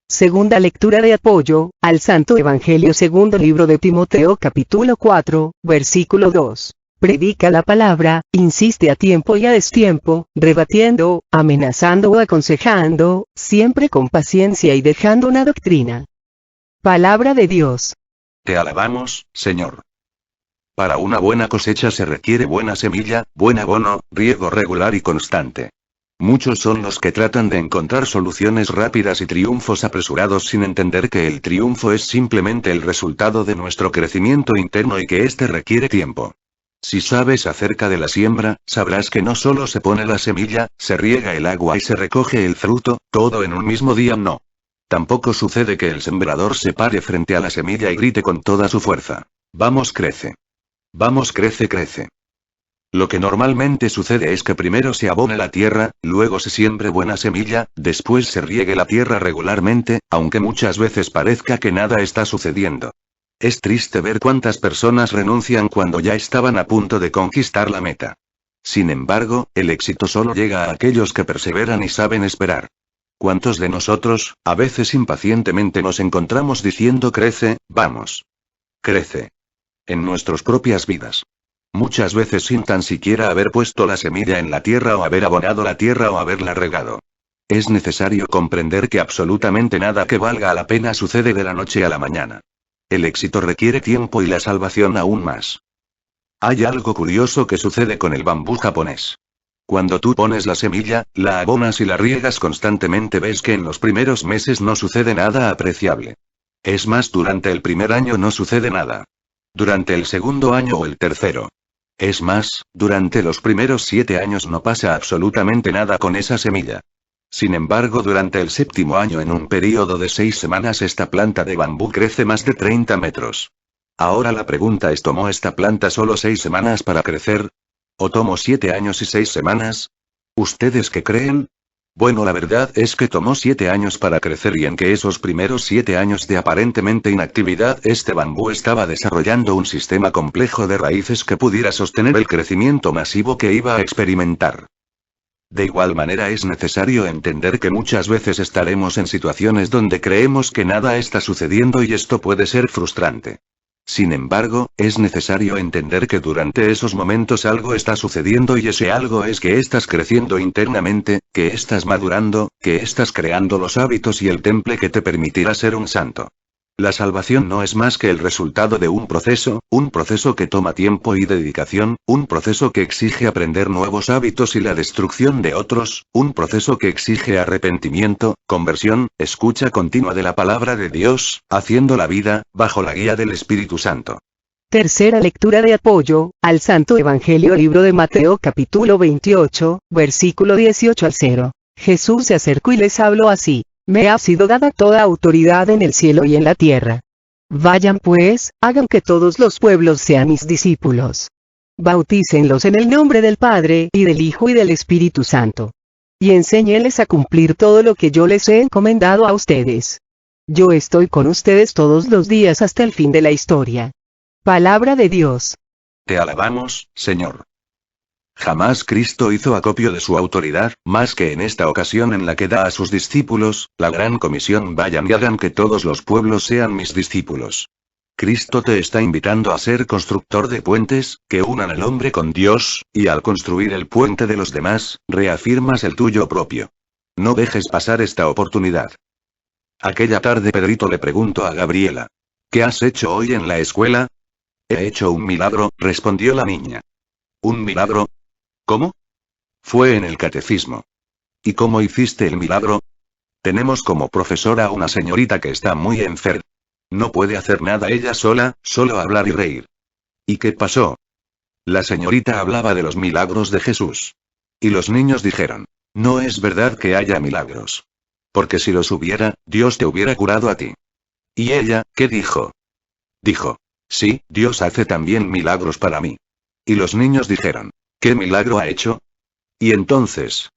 Segunda lectura de apoyo, al Santo Evangelio segundo libro de Timoteo capítulo 4, versículo 2. Predica la palabra, insiste a tiempo y a destiempo, rebatiendo, amenazando o aconsejando, siempre con paciencia y dejando una doctrina. Palabra de Dios. Te alabamos, Señor. Para una buena cosecha se requiere buena semilla, buen abono, riego regular y constante. Muchos son los que tratan de encontrar soluciones rápidas y triunfos apresurados sin entender que el triunfo es simplemente el resultado de nuestro crecimiento interno y que éste requiere tiempo. Si sabes acerca de la siembra, sabrás que no solo se pone la semilla, se riega el agua y se recoge el fruto, todo en un mismo día no. Tampoco sucede que el sembrador se pare frente a la semilla y grite con toda su fuerza: vamos, crece. Vamos, crece, crece. Lo que normalmente sucede es que primero se abone la tierra, luego se siembre buena semilla, después se riegue la tierra regularmente, aunque muchas veces parezca que nada está sucediendo. Es triste ver cuántas personas renuncian cuando ya estaban a punto de conquistar la meta. Sin embargo, el éxito solo llega a aquellos que perseveran y saben esperar. ¿Cuántos de nosotros, a veces impacientemente nos encontramos diciendo crece, vamos? Crece. En nuestras propias vidas. Muchas veces sin tan siquiera haber puesto la semilla en la tierra o haber abonado la tierra o haberla regado. Es necesario comprender que absolutamente nada que valga la pena sucede de la noche a la mañana. El éxito requiere tiempo y la salvación aún más. Hay algo curioso que sucede con el bambú japonés. Cuando tú pones la semilla, la abonas y la riegas constantemente, ves que en los primeros meses no sucede nada apreciable. Es más, durante el primer año no sucede nada. Durante el segundo año o el tercero. Es más, durante los primeros 7 años no pasa absolutamente nada con esa semilla. Sin embargo, durante el séptimo año, en un período de 6 semanas, esta planta de bambú crece más de 30 metros. Ahora la pregunta es: ¿tomó esta planta solo 6 semanas para crecer? ¿O tomó 7 años y 6 semanas? ¿Ustedes qué creen? Bueno, la verdad es que tomó 7 años para crecer, y en que esos primeros 7 años de aparentemente inactividad, este bambú estaba desarrollando un sistema complejo de raíces que pudiera sostener el crecimiento masivo que iba a experimentar. De igual manera, es necesario entender que muchas veces estaremos en situaciones donde creemos que nada está sucediendo y esto puede ser frustrante. Sin embargo, es necesario entender que durante esos momentos algo está sucediendo, y ese algo es que estás creciendo internamente, que estás madurando, que estás creando los hábitos y el temple que te permitirá ser un santo. La salvación no es más que el resultado de un proceso que toma tiempo y dedicación, un proceso que exige aprender nuevos hábitos y la destrucción de otros, un proceso que exige arrepentimiento, conversión, escucha continua de la palabra de Dios, haciendo la vida, bajo la guía del Espíritu Santo. Tercera lectura de apoyo, al Santo Evangelio libro de Mateo capítulo 28, versículo 18 al 0. Jesús se acercó y les habló así: me ha sido dada toda autoridad en el cielo y en la tierra. Vayan pues, hagan que todos los pueblos sean mis discípulos. Bautícenlos en el nombre del Padre, y del Hijo y del Espíritu Santo. Y enséñeles a cumplir todo lo que yo les he encomendado a ustedes. Yo estoy con ustedes todos los días hasta el fin de la historia. Palabra de Dios. Te alabamos, Señor. Jamás Cristo hizo acopio de su autoridad, más que en esta ocasión en la que da a sus discípulos la gran comisión: vayan y hagan que todos los pueblos sean mis discípulos. Cristo te está invitando a ser constructor de puentes, que unan al hombre con Dios, y al construir el puente de los demás, reafirmas el tuyo propio. No dejes pasar esta oportunidad. Aquella tarde Pedrito le preguntó a Gabriela: ¿qué has hecho hoy en la escuela? He hecho un milagro, respondió la niña. ¿Un milagro? ¿Cómo? Fue en el catecismo. ¿Y cómo hiciste el milagro? Tenemos como profesora a una señorita que está muy enferma. No puede hacer nada ella sola, solo hablar y reír. ¿Y qué pasó? La señorita hablaba de los milagros de Jesús. Y los niños dijeron: no es verdad que haya milagros. Porque si los hubiera, Dios te hubiera curado a ti. ¿Y ella, qué dijo? Dijo. Sí, Dios hace también milagros para mí. Y los niños dijeron. ¿Qué milagro ha hecho? Y entonces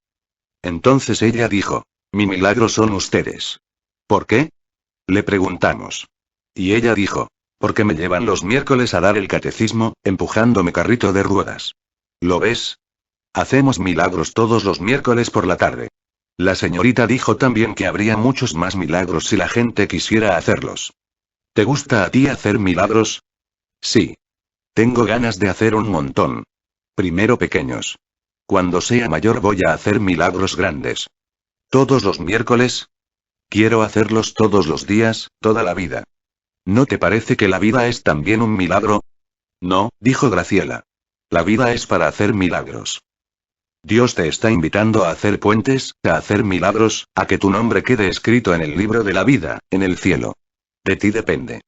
ella dijo. Mi milagro son ustedes. ¿Por qué? Le preguntamos. Y ella dijo. Porque me llevan los miércoles a dar el catecismo, empujando mi carrito de ruedas. ¿Lo ves? Hacemos milagros todos los miércoles por la tarde. La señorita dijo también que habría muchos más milagros si la gente quisiera hacerlos. ¿Te gusta a ti hacer milagros? Sí. Tengo ganas de hacer un montón. Primero pequeños. Cuando sea mayor voy a hacer milagros grandes. ¿Todos los miércoles? Quiero hacerlos todos los días, toda la vida. ¿No te parece que la vida es también un milagro? No, dijo Graciela. La vida es para hacer milagros. Dios te está invitando a hacer puentes, a hacer milagros, a que tu nombre quede escrito en el libro de la vida, en el cielo. De ti depende.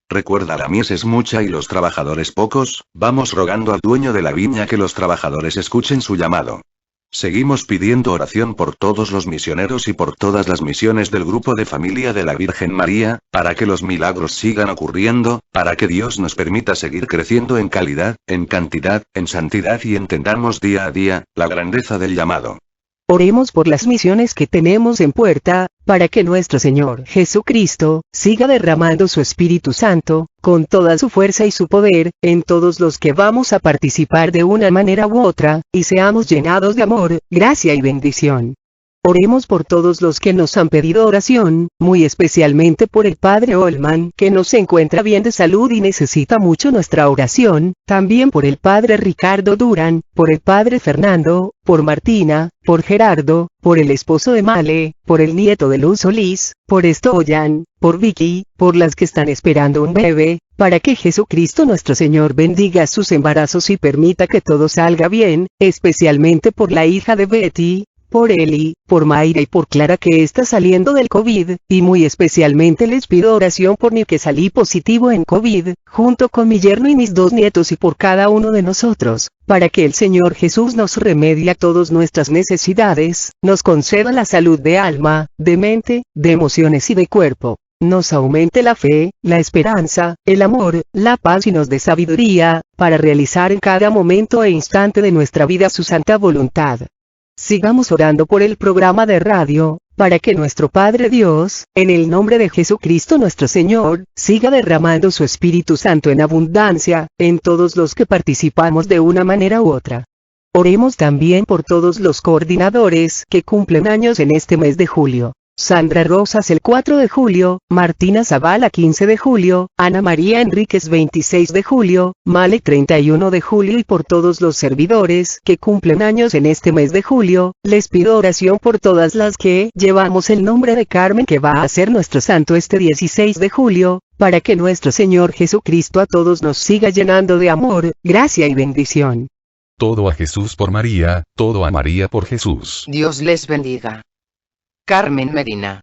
Recuerda, la mies es mucha y los trabajadores pocos, vamos rogando al dueño de la viña que los trabajadores escuchen su llamado. Seguimos pidiendo oración por todos los misioneros y por todas las misiones del grupo de familia de la Virgen María, para que los milagros sigan ocurriendo, para que Dios nos permita seguir creciendo en calidad, en cantidad, en santidad y entendamos día a día, la grandeza del llamado. Oremos por las misiones que tenemos en puerta, para que nuestro Señor Jesucristo siga derramando su Espíritu Santo, con toda su fuerza y su poder, en todos los que vamos a participar de una manera u otra, y seamos llenados de amor, gracia y bendición. Oremos por todos los que nos han pedido oración, muy especialmente por el Padre Olman, que no se encuentra bien de salud y necesita mucho nuestra oración, también por el Padre Ricardo Durán, por el Padre Fernando, por Martina, por Gerardo, por el esposo de Male, por el nieto de Luz Solís, por Stoyan, por Vicky, por las que están esperando un bebé, para que Jesucristo nuestro Señor bendiga sus embarazos y permita que todo salga bien, especialmente por la hija de Betty, por Eli, por Mayra y por Clara que está saliendo del COVID, y muy especialmente les pido oración por mí que salí positivo en COVID, junto con mi yerno y mis 2 nietos y por cada uno de nosotros, para que el Señor Jesús nos remedie a todas nuestras necesidades, nos conceda la salud de alma, de mente, de emociones y de cuerpo. Nos aumente la fe, la esperanza, el amor, la paz y nos dé sabiduría, para realizar en cada momento e instante de nuestra vida su santa voluntad. Sigamos orando por el programa de radio, para que nuestro Padre Dios, en el nombre de Jesucristo nuestro Señor, siga derramando su Espíritu Santo en abundancia, en todos los que participamos de una manera u otra. Oremos también por todos los coordinadores que cumplen años en este mes de julio. Sandra Rosas el 4 de julio, Martina Zavala 15 de julio, Ana María Enríquez 26 de julio, Male 31 de julio y por todos los servidores que cumplen años en este mes de julio, les pido oración por todas las que llevamos el nombre de Carmen que va a ser nuestro santo este 16 de julio, para que nuestro Señor Jesucristo a todos nos siga llenando de amor, gracia y bendición. Todo a Jesús por María, todo a María por Jesús. Dios les bendiga. Carmen Medina.